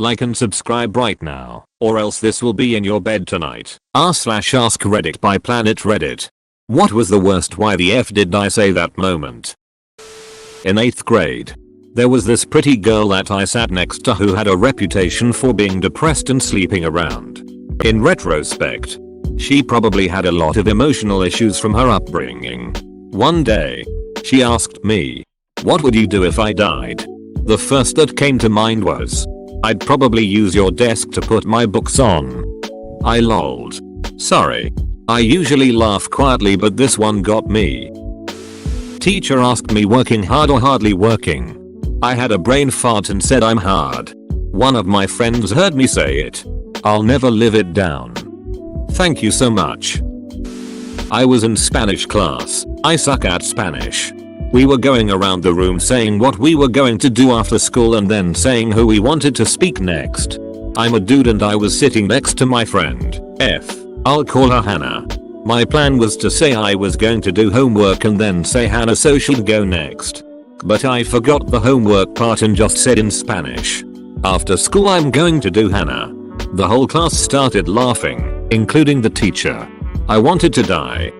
Like and subscribe right now, or else this will be in your bed tonight. r/AskReddit by Planet Reddit. What was the worst? Why the F did I say that moment? In 8th grade, there was this pretty girl that I sat next to who had a reputation for being depressed and sleeping around. In retrospect, she probably had a lot of emotional issues from her upbringing. One day, she asked me, "What would you do if I died?" The first that came to mind was, "I'd probably use your desk to put my books on." I lolled. Sorry. I usually laugh quietly, but this one got me. Teacher asked me, working hard or hardly working? I had a brain fart and said I'm hard. One of my friends heard me say it. I'll never live it down. Thank you so much. I was in Spanish class. I suck at Spanish. We were going around the room saying what we were going to do after school and then saying who we wanted to speak next. I'm a dude and I was sitting next to my friend, I'll call her Hannah. My plan was to say I was going to do homework and then say Hannah so she'd go next. But I forgot the homework part and just said in Spanish, "After school I'm going to do Hannah." The whole class started laughing, including the teacher. I wanted to die.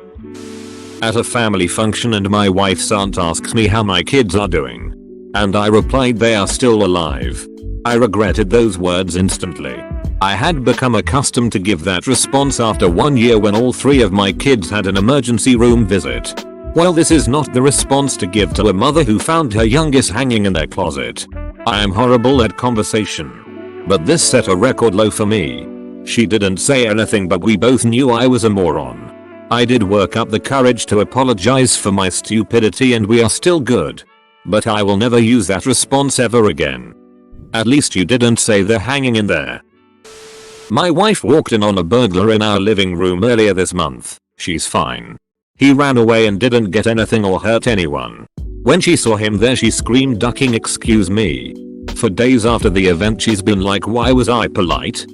At a family function and my wife's aunt asks me how my kids are doing. And I replied they are still alive. I regretted those words instantly. I had become accustomed to give that response after 1 year when all 3 of my kids had an emergency room visit. Well, this is not the response to give to a mother who found her youngest hanging in their closet. I am horrible at conversation. But this set a record low for me. She didn't say anything, but we both knew I was a moron. I did work up the courage to apologize for my stupidity and we are still good. But I will never use that response ever again. At least you didn't say they're hanging in there. My wife walked in on a burglar in our living room earlier this month. She's fine. He ran away and didn't get anything or hurt anyone. When she saw him there she screamed, ducking, "Excuse me." For days after the event she's been like, "Why was I polite?"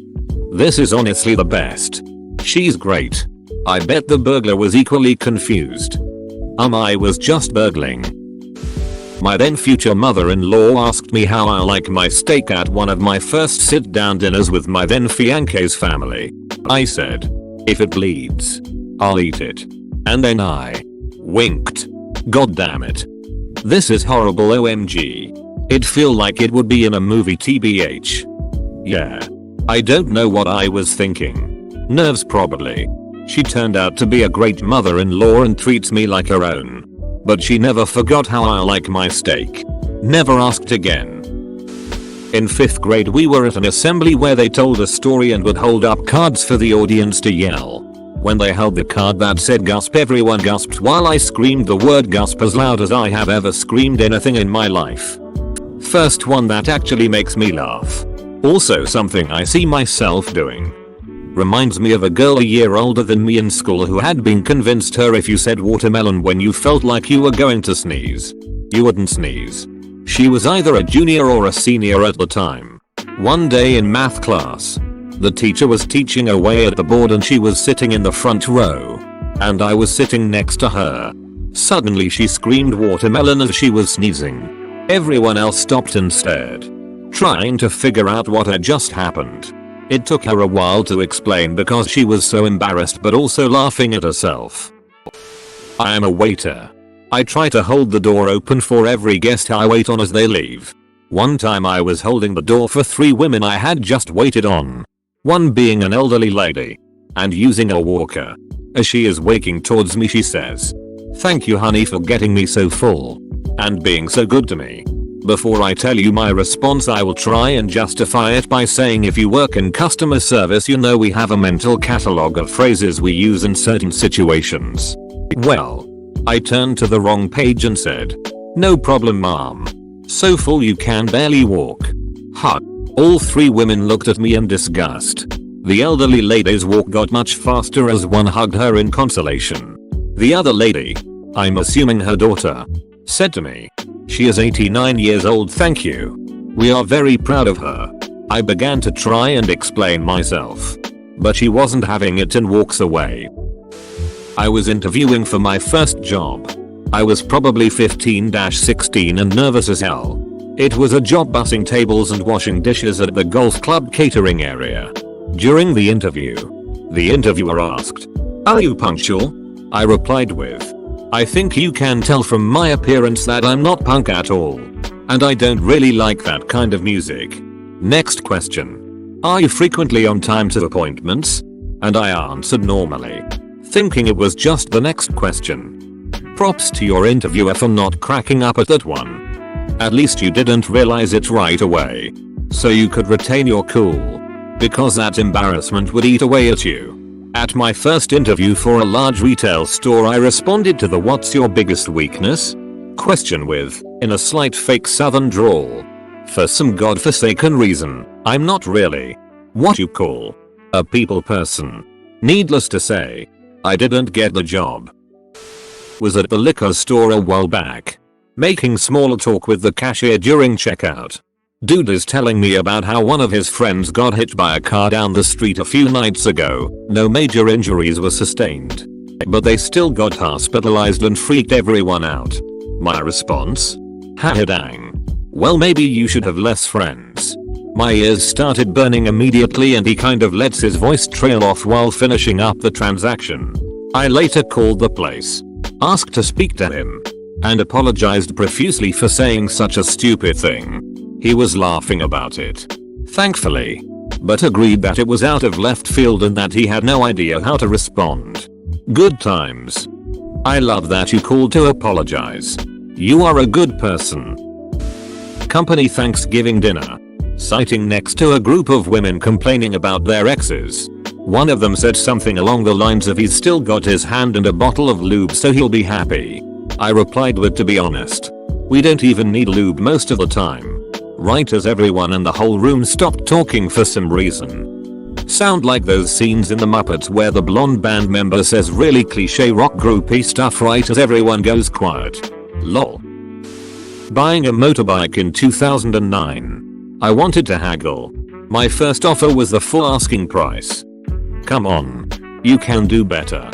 This is honestly the best. She's great. I bet the burglar was equally confused. I was just burgling. My then future mother-in-law asked me how I like my steak at one of my first sit-down dinners with my then fiance's family. I said, "If it bleeds, I'll eat it." And then I winked. God damn it. This is horrible, OMG. It feel like it would be in a movie, TBH. Yeah. I don't know what I was thinking. Nerves probably. She turned out to be a great mother-in-law and treats me like her own. But she never forgot how I like my steak. Never asked again. In 5th grade we were at an assembly where they told a story and would hold up cards for the audience to yell. When they held the card that said "Gasp," everyone gasped while I screamed the word "gasp" as loud as I have ever screamed anything in my life. First one that actually makes me laugh. Also something I see myself doing. Reminds me of a girl a year older than me in school who had been convinced her if you said watermelon when you felt like you were going to sneeze, you wouldn't sneeze. She was either a junior or a senior at the time. One day in math class, the teacher was teaching away at the board and she was sitting in the front row. And I was sitting next to her. Suddenly she screamed watermelon as she was sneezing. Everyone else stopped and stared, trying to figure out what had just happened. It took her a while to explain because she was so embarrassed but also laughing at herself. I am a waiter. I try to hold the door open for every guest I wait on as they leave. One time I was holding the door for 3 women I had just waited on. One being an elderly lady. And using a walker. As she is walking towards me she says, "Thank you honey for getting me so full. And being so good to me." Before I tell you my response I will try and justify it by saying if you work in customer service you know we have a mental catalog of phrases we use in certain situations. Well, I turned to the wrong page and said, "No problem mom. So full you can barely walk." Huh. All 3 women looked at me in disgust. The elderly lady's walk got much faster as one hugged her in consolation. The other lady, I'm assuming her daughter, said to me, "She is 89 years old, thank you. We are very proud of her." I began to try and explain myself. But she wasn't having it and walks away. I was interviewing for my first job. I was probably 15-16 and nervous as hell. It was a job bussing tables and washing dishes at the golf club catering area. During the interview, the interviewer asked, "Are you punctual?" I replied with, "I think you can tell from my appearance that I'm not punk at all. And I don't really like that kind of music." Next question. "Are you frequently on time to appointments?" And I answered normally, thinking it was just the next question. Props to your interviewer for not cracking up at that one. At least you didn't realize it right away. So you could retain your cool. Because that embarrassment would eat away at you. At my first interview for a large retail store, I responded to the "What's your biggest weakness?" question with, in a slight fake southern drawl. For some godforsaken reason, I'm not really what you call a people person. Needless to say, I didn't get the job. Was at the liquor store a while back, making small talk with the cashier during checkout. Dude is telling me about how one of his friends got hit by a car down the street a few nights ago. No major injuries were sustained, but they still got hospitalized and freaked everyone out. My response? "Ha dang. Well, maybe you should have less friends." My ears started burning immediately and he kind of lets his voice trail off while finishing up the transaction. I later called the place, asked to speak to him, and apologized profusely for saying such a stupid thing. He was laughing about it, thankfully, but agreed that it was out of left field and that he had no idea how to respond. Good times. I love that you called to apologize. You are a good person. Company Thanksgiving dinner. Sitting next to a group of women complaining about their exes. One of them said something along the lines of "He's still got his hand and a bottle of lube so he'll be happy." I replied with, "To be honest, we don't even need lube most of the time." Right as everyone in the whole room stopped talking for some reason. Sound like those scenes in the Muppets where the blonde band member says really cliche rock groupie stuff right as everyone goes quiet. Lol. Buying a motorbike in 2009. I wanted to haggle. My first offer was the full asking price. Come on. You can do better.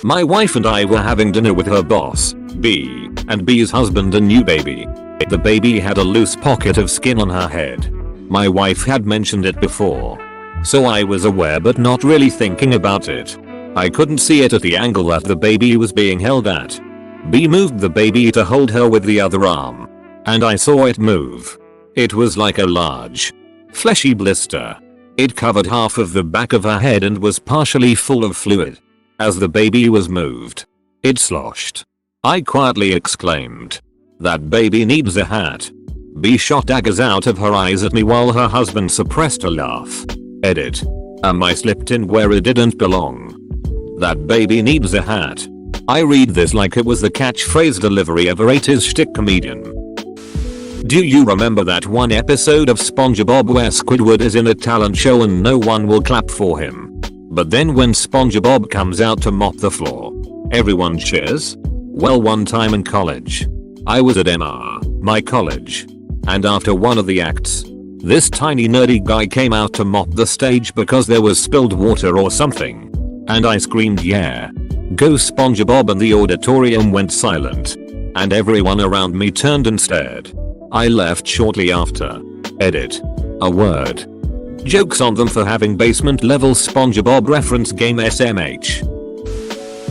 My wife and I were having dinner with her boss, B, and B's husband and new baby. The baby had a loose pocket of skin on her head. My wife had mentioned it before, so I was aware but not really thinking about it. I couldn't see it at the angle that the baby was being held at. B moved the baby to hold her with the other arm, and I saw it move. It was like a large, fleshy blister. It covered half of the back of her head and was partially full of fluid. As the baby was moved, it sloshed. I quietly exclaimed, "That baby needs a hat." B shot daggers out of her eyes at me while her husband suppressed a laugh. Edit. I slipped in where it didn't belong. That baby needs a hat. I read this like it was the catchphrase delivery of a 80s shtick comedian. Do you remember that one episode of SpongeBob where Squidward is in a talent show and no one will clap for him? But then when SpongeBob comes out to mop the floor, everyone cheers? Well, one time in college, I was at my college, and after one of the acts, this tiny nerdy guy came out to mop the stage because there was spilled water or something. And I screamed, "Yeah, go SpongeBob," and the auditorium went silent. And everyone around me turned and stared. I left shortly after. Edit. A word. Jokes on them for having basement level SpongeBob reference game SMH.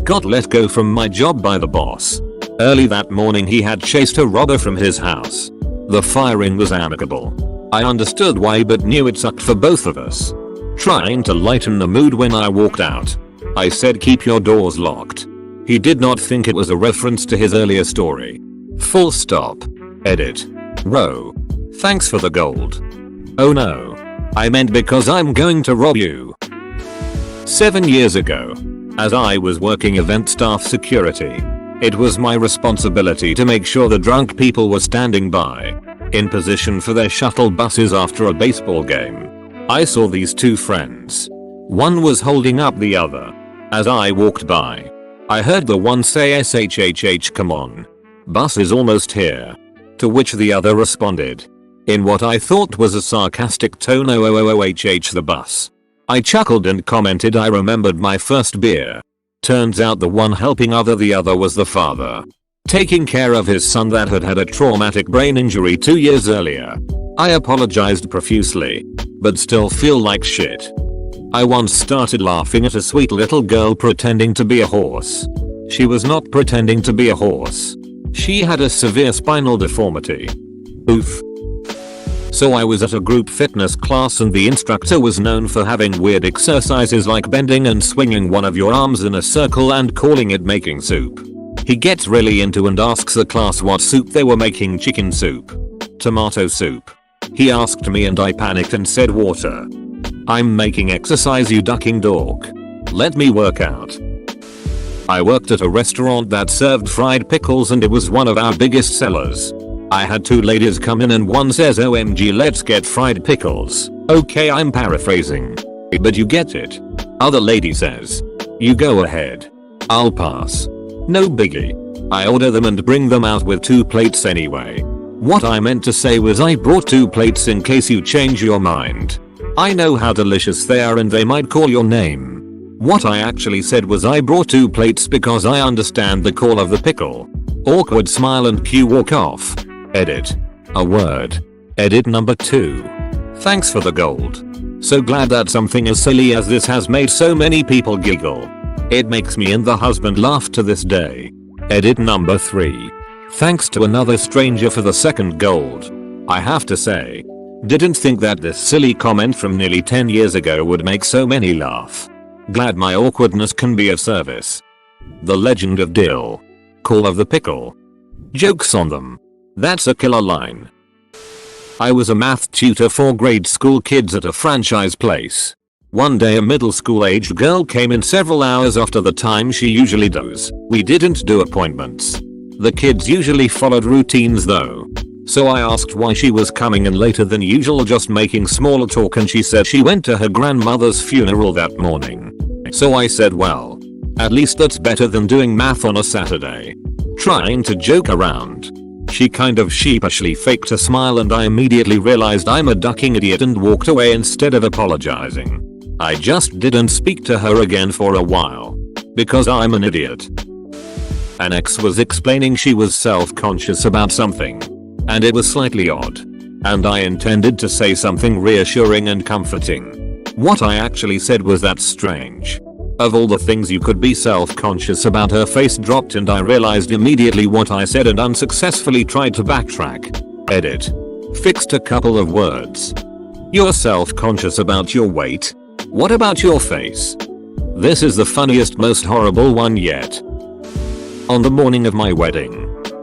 Got let go from my job by the boss. Early that morning he had chased a robber from his house. The firing was amicable. I understood why but knew it sucked for both of us. Trying to lighten the mood when I walked out, I said, "Keep your doors locked." He did not think it was a reference to his earlier story. Full stop. Edit. Row. Thanks for the gold. Oh no. I meant because I'm going to rob you. 7 years ago, as I was working event staff security, it was my responsibility to make sure the drunk people were standing by, in position for their shuttle buses after a baseball game. I saw these two friends. One was holding up the other. As I walked by, I heard the one say, "SHHH, come on. Bus is almost here." To which the other responded, in what I thought was a sarcastic tone, "OOOOHH the bus." I chuckled and commented I remembered my first beer. Turns out the one helping the other was the father. taking care of his son that had had a traumatic brain injury 2 years earlier. I apologized profusely, but still feel like shit. I once started laughing at a sweet little girl pretending to be a horse. She was not pretending to be a horse. She had a severe spinal deformity. Oof. So I was at a group fitness class and the instructor was known for having weird exercises like bending and swinging one of your arms in a circle and calling it making soup. He gets really into and asks the class what soup they were making. Chicken soup. Tomato soup. He asked me and I panicked and said water. I'm making exercise, you ducking dork. Let me work out. I worked at a restaurant that served fried pickles and it was one of our biggest sellers. I had 2 ladies come in and one says, OMG, let's get fried pickles. Okay, I'm paraphrasing, but you get it. Other lady says, you go ahead. I'll pass. No biggie. I order them and bring them out with 2 plates anyway. What I meant to say was I brought 2 plates in case you change your mind. I know how delicious they are and they might call your name. What I actually said was I brought 2 plates because I understand the call of the pickle. Awkward smile and cue walk off. Edit. A word. Edit number 2. Thanks for the gold. So glad that something as silly as this has made so many people giggle. It makes me and the husband laugh to this day. Edit number 3. Thanks to another stranger for the second gold. I have to say, didn't think that this silly comment from nearly 10 years ago would make so many laugh. Glad my awkwardness can be of service. The Legend of Dill. Call of the pickle. Jokes on them. That's a killer line. I was a math tutor for grade school kids at a franchise place. One day a middle school aged girl came in several hours after the time she usually does. We didn't do appointments. The kids usually followed routines though. So I asked why she was coming in later than usual, just making small talk, and she said she went to her grandmother's funeral that morning. So I said, well, at least that's better than doing math on a Saturday. Trying to joke around. She kind of sheepishly faked a smile and I immediately realized I'm a ducking idiot and walked away instead of apologizing. I just didn't speak to her again for a while. Because I'm an idiot. An ex was explaining she was self-conscious about something. And it was slightly odd. And I intended to say something reassuring and comforting. What I actually said was, that's strange. Of all the things you could be self-conscious about, her face dropped and I realized immediately what I said and unsuccessfully tried to backtrack. Edit. Fixed a couple of words. You're self-conscious about your weight? What about your face? This is the funniest, most horrible one yet. On the morning of my wedding,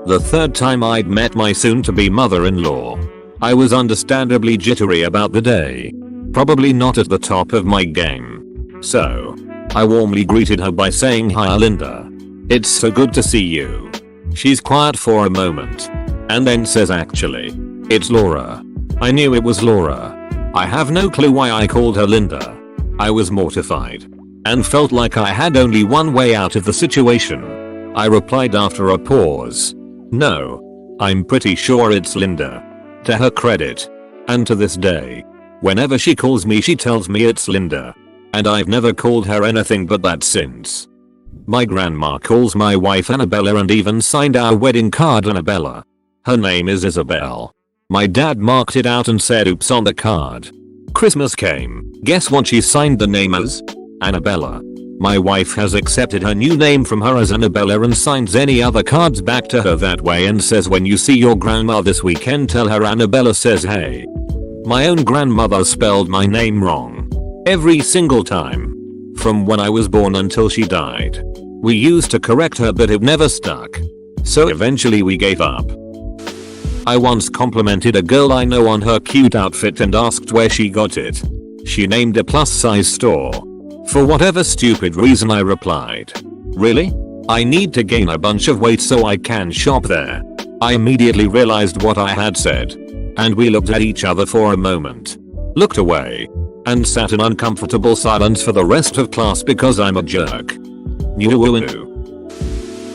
the 3rd time I'd met my soon-to-be mother-in-law, I was understandably jittery about the day. Probably not at the top of my game. So, I warmly greeted her by saying, hi Linda. It's so good to see you. She's quiet for a moment. And then says, actually, it's Laura. I knew it was Laura. I have no clue why I called her Linda. I was mortified. And felt like I had only one way out of the situation. I replied after a pause. No. I'm pretty sure it's Linda. To her credit. And to this day, whenever she calls me she tells me it's Linda. And I've never called her anything but that since. My grandma calls my wife Annabella and even signed our wedding card Annabella. Her name is Isabel. My dad marked it out and said oops on the card. Christmas came. Guess what she signed the name as? Annabella. My wife has accepted her new name from her as Annabella and signs any other cards back to her that way and says, when you see your grandma this weekend tell her Annabella says hey. My own grandmother spelled my name wrong. Every single time. From when I was born until she died. We used to correct her but it never stuck. So eventually we gave up. I once complimented a girl I know on her cute outfit and asked where she got it. She named a plus size store. For whatever stupid reason I replied, really? I need to gain a bunch of weight so I can shop there. I immediately realized what I had said. And we looked at each other for a moment. Looked away. And sat in uncomfortable silence for the rest of class because I'm a jerk.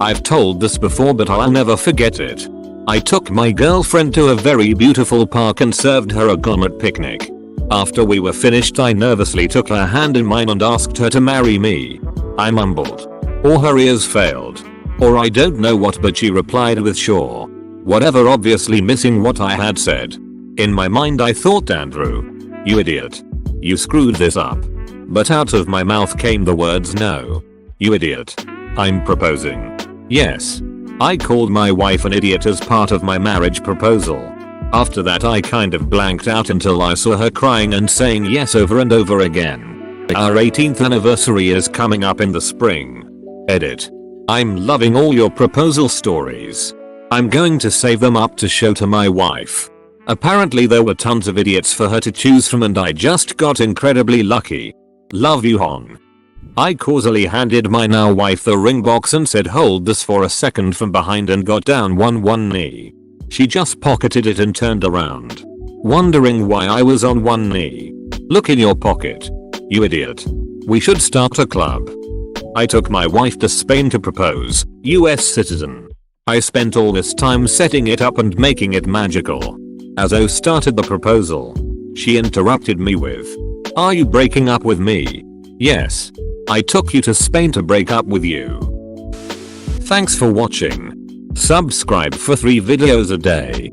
I've told this before but I'll never forget it. I took my girlfriend to a very beautiful park and served her a gourmet picnic. After we were finished I nervously took her hand in mine and asked her to marry me. I mumbled. Or her ears failed. Or I don't know what, but she replied with sure. Whatever, obviously missing what I had said. In my mind I thought, Andrew, you idiot. You screwed this up. But out of my mouth came the words, no. You idiot. I'm proposing. Yes. I called my wife an idiot as part of my marriage proposal. After that I kind of blanked out until I saw her crying and saying yes over and over again. Our 18th anniversary is coming up in the spring. Edit. I'm loving all your proposal stories. I'm going to save them up to show to my wife. Apparently there were tons of idiots for her to choose from and I just got incredibly lucky. Love you, Hong. I causally handed my now wife the ring box and said hold this for a second from behind and got down one knee. She just pocketed it and turned around, wondering why I was on one knee. Look in your pocket. You idiot. We should start a club. I took my wife to Spain to propose, US citizen. I spent all this time setting it up and making it magical. As I started the proposal, she interrupted me with, "Are you breaking up with me?" "Yes. I took you to Spain to break up with you." Thanks for watching. Subscribe for 3 videos a day.